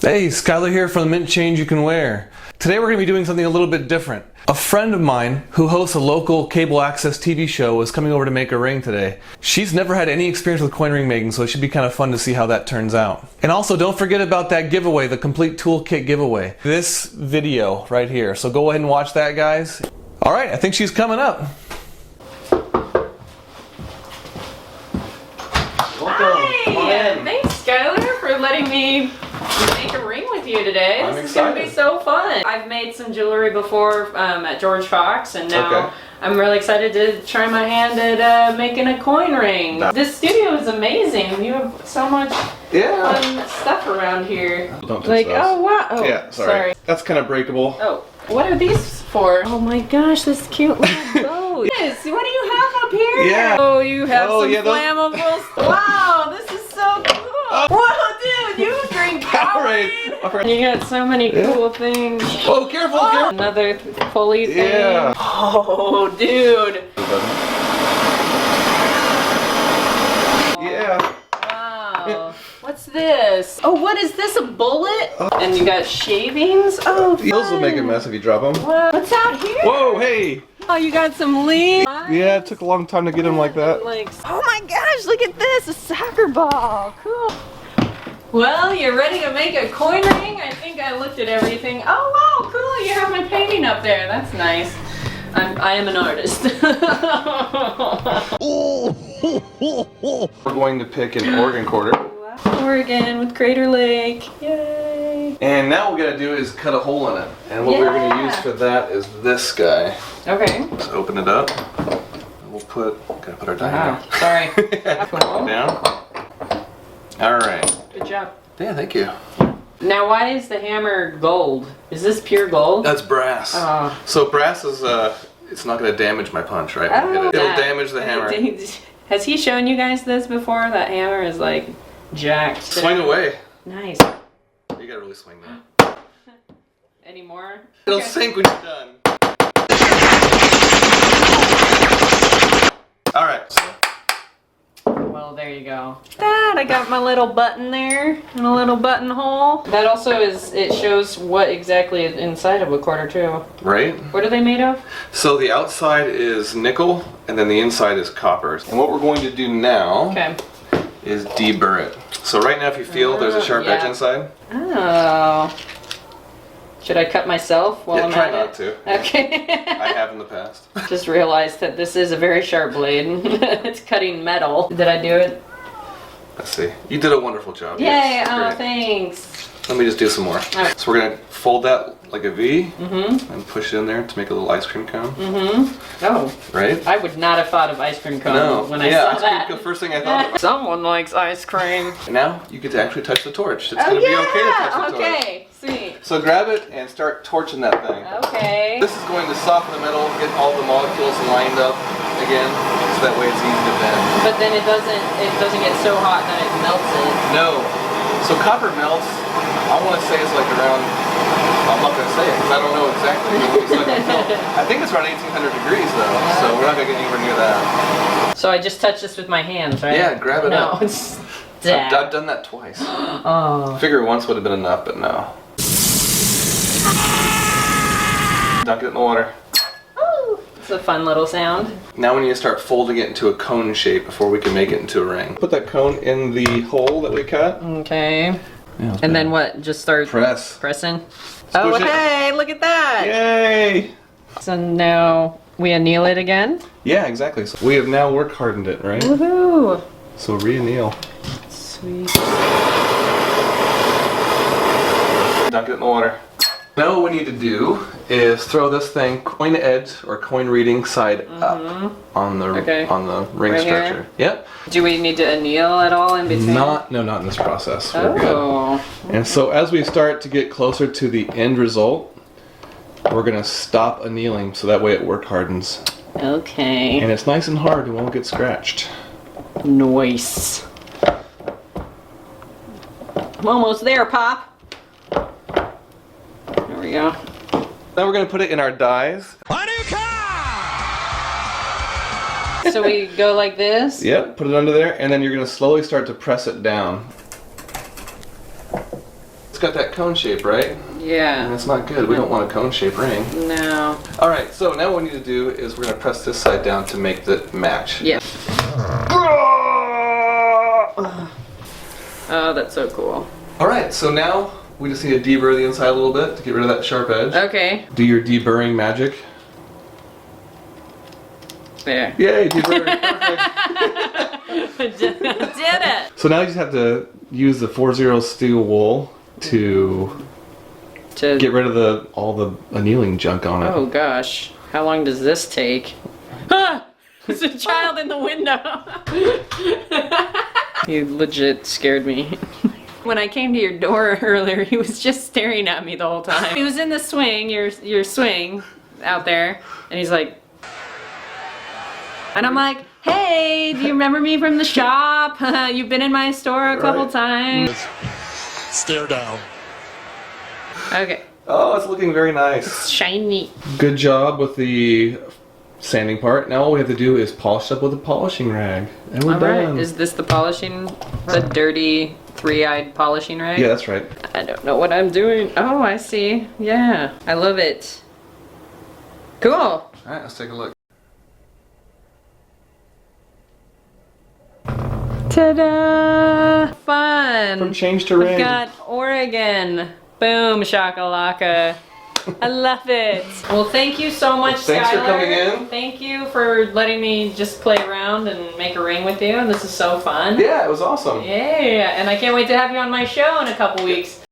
Hey, Skylar here from the Mint Change You Can Wear. Today we're going to be doing something a little bit different. A friend of mine who hosts a local cable access TV show is coming over to make a ring today. She's never had any experience with coin ring making, so it should be kind of fun to see how that turns out. And also don't forget about that giveaway, the complete toolkit giveaway. This video right here. So go ahead and watch that, guys. Alright, I think she's coming up. Hi! Thanks, Skylar, for letting me make a ring with you today. This is going to be so fun. I've made some jewelry before at George Fox, and now I'm really excited to try my hand at making a coin ring. This studio is amazing. You have so much fun stuff around here. Don't touch like, those. oh wow. Oh, yeah, sorry. That's kind of breakable. Oh, what are these for? Oh my gosh, this cute little boat. Yes, what do you have up here? Yeah. Oh, you have some those... flammables. Wow, this is so cool. Whoa, dude, you drink Powerade. You got so many cool things. Oh, careful, careful. Another pulley thing. Yeah. Oh, dude. Yeah. Wow. What's this? Oh, what is this? A bullet? And you got shavings? Oh, fun. Those will make a mess if you drop them. What's out here? Whoa, hey. Oh, you got some leaves. Yeah, it took a long time to get them like that. Like, oh my gosh, look at this, a soccer ball. Cool. Well, you're ready to make a coin ring? I think I looked at everything. Oh wow, cool, you have my painting up there. That's nice. I am an artist. We're going to pick an Oregon quarter. Oregon with Crater Lake. Yay. And now what we gotta do is cut a hole in it. And what we're gonna use for that is this guy. Okay. Let's open it up. We'll gotta put our die in. Sorry. Cool. Down. Alright. Good job. Yeah, thank you. Now why is the hammer gold? Is this pure gold? That's brass. Oh. So brass is, it's not gonna damage my punch, right? It'll damage the hammer. Has he shown you guys this before? That hammer is like jacked. Swing away. Nice. You gotta really swing that. Any more? It'll sink when you're done. Alright. Well, there you go. That, I got my little button there and a little buttonhole. That also it shows what exactly is inside of a quarter too. Right? What are they made of? So the outside is nickel and then the inside is copper. And what we're going to do now is deburr it. So right now if you feel there's a sharp edge inside. Oh. Should I cut myself while I'm try at not it? to. Okay. I have in the past. Just realized that this is a very sharp blade. It's cutting metal. Did I do it? Let's see. You did a wonderful job. Yay! Yes, Oh, great. thanks. Let me just do some more. Right. So we're going to fold that like a V and push it in there to make a little ice cream cone. Oh. Right? I would not have thought of ice cream cone when I saw ice that. cream cone, first thing I thought of. Someone likes ice cream. And now you get to actually touch the torch. It's going to be okay to touch the torch. Okay, sweet. So grab it and start torching that thing. Okay. This is going to soften the metal, get all the molecules lined up again, so that way it's easy to bend. But then it doesn't get so hot that it melts it. No. So copper melts, I want to say it's like around, I'm not going to say it because I don't know exactly. I think it's around 1800 degrees though, so we're not going to get anywhere near that. So I just touch this with my hands, right? Yeah, grab it up. No, it's I've done that twice. Oh. Figure once would have been enough, but no. Dunk it in the water. It's a fun little sound. Now we need to start folding it into a cone shape before we can make it into a ring. Put that cone in the hole that we cut. Okay. Yeah, and then what? Just start pressing? Oh, hey, look at that! Yay! So now we anneal it again? Yeah, exactly. So we have now work hardened it, right? Woohoo! So re-anneal. Sweet. Dunk it in the water. Now what we need to do is throw this thing coin edge or coin reading side up on the ring right structure. Here? Yep. Do we need to anneal at all in between? Not in this process. We're good. And so as we start to get closer to the end result, we're gonna stop annealing so that way it work hardens. Okay. And it's nice and hard and won't get scratched. Nice. I'm almost there, Pop. There we go. Now we're going to put it in our dies. So we go like this? Yep, put it under there, and then you're going to slowly start to press it down. It's got that cone shape, right? Yeah. And it's not good. We don't want a cone shape ring. No. All right, so now what we need to do is we're gonna press this side down to make the match. Yeah. Oh, that's so cool. All right, so now we just need to deburr the inside a little bit to get rid of that sharp edge. Okay. Do your deburring magic. There. Yay, deburred. Perfect. Did it. So now you just have to use the 4-0 steel wool to get rid of all the annealing junk on it. Oh gosh. How long does this take? Ah! There's a child in the window. You legit scared me. When I came to your door earlier, he was just staring at me the whole time. He was in the swing, your swing out there, and he's like, and I'm like, hey, do you remember me from the shop? You've been in my store a couple times. Stare down. Okay. Oh, it's looking very nice. Shiny. Good job with the sanding part. Now all we have to do is polish up with a polishing rag. And we're done. Alright, is this the polishing, the dirty, three-eyed polishing rag? Yeah, that's right. I don't know what I'm doing. Oh, I see. Yeah, I love it. Cool. Alright, let's take a look. Ta-da! Fun. From change to ring. We've got Oregon. Boom, shakalaka. I love it. Well, thank you so much, Thanks for Skylar. coming in. Thank you for letting me just play around and make a ring with you. This is so fun. Yeah, it was awesome. Yeah, and I can't wait to have you on my show in a couple weeks.